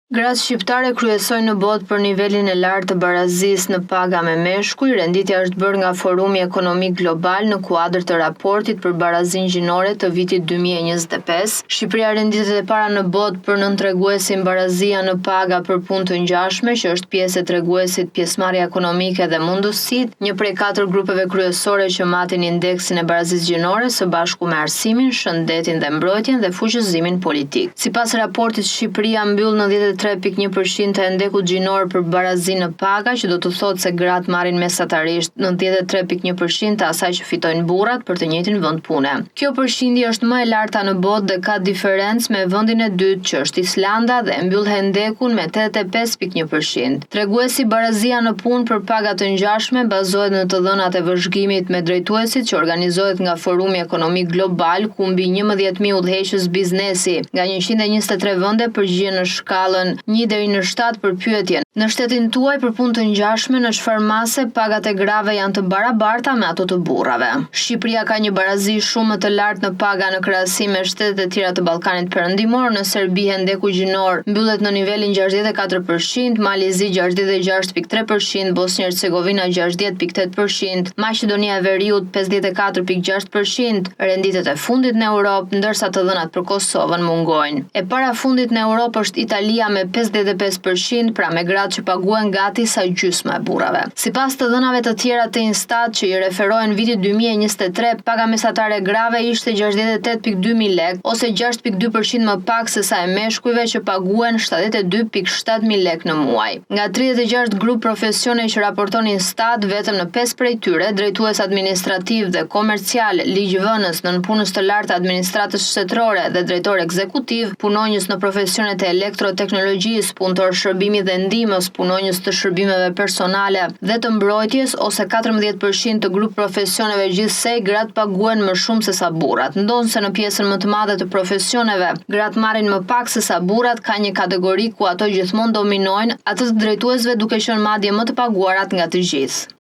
Gratë shqiptare kryesojnë në botë për nivelin e lartë të barazisë në paga me meshkuj. Renditja është bërë nga Forumi Ekonomik Global në kuadër të raportit për barazinë gjinore të vitit 2025. Shqipëria renditet e para në botë për nëntreguesin barazia në paga për punë të ngjashme, që është pjesë e treguesit pjesëmarrja ekonomike dhe mundësitë, një prej 4 grupeve kryesore që matin indeksin e barazisë gjinore, së bashku me arsimin, shëndetin dhe mbrojtjen dhe fuqëzimin politik. Sipas raportit, Shqipëria mbyll 93.1% të ndekut gjinor për barazinë në paga, që do të thotë se gratë marrin mesatarisht 93.1% të asaj që fitojnë burrat për të njëjtin vend pune. Kjo përqindje është më e larta në botë dhe ka diferencë me vendin e dytë, që është Islanda, dhe mbyll ndekun me 85.1%. Treguesi barazia në punë për paga të ngjashme bazohet në të dhënat e vëzhgimit me drejtuesit që organizohet nga Forumi Ekonomik Global, ku mbi 11.000 udhëheqës biznesi nga 123 vende përgjigjen në shkallën 1 deri në 7 për pyetjen: në shtetin tuaj për punë të ngjashme në çfarë mase pagat e grave janë të barabarta me ato të burrave? Shqipëria ka një barazi shumë më të lartë në paga në krahasim me shtetet e tjera të Ballkanit Perëndimor. Në Serbi ndeku gjinor mbyllet në nivelin 64%, Malizi 66.3%, Bosnia Hercegovina 60.8%, Maqedonia e Veriut 54.6%, renditet e fundit në Europë, ndërsa të dhënat për Kosovën mungojnë. E para fundit në Europë është Italia me 55%, pra me gratë që paguhen gati sa gjysma e burrave. Sipas të dhënave të tjera të Instat që i referohen vitit 2023, paga mesatare grave ishte 68.200 lekë, ose 6.2% më pak se sa e meshkujve që paguhen 72.700 lekë në muaj. Nga 36 grup profesione që raporton Instat, vetëm në 5 prej tyre, drejtues administrativ dhe komercial, ligjvënës, nënpunës të lartë administratës shtetërore dhe drejtor ekzekutiv, punonjës në profesionet e elektroteknologjisë, punëtor shërbimi dhe ndihmës, punonjës të shërbimeve personale dhe të mbrojtjes, ose 14% të grup profesioneve gjithsej, gratë paguen më shumë se sa burrat. Ndonse në pjesën më të madhe të profesioneve, gratë marrin më pak se sa burrat, ka një kategori ku ato gjithmonë dominojnë, atë të drejtuesve, duke qenë madje më të paguarat nga të gjithë.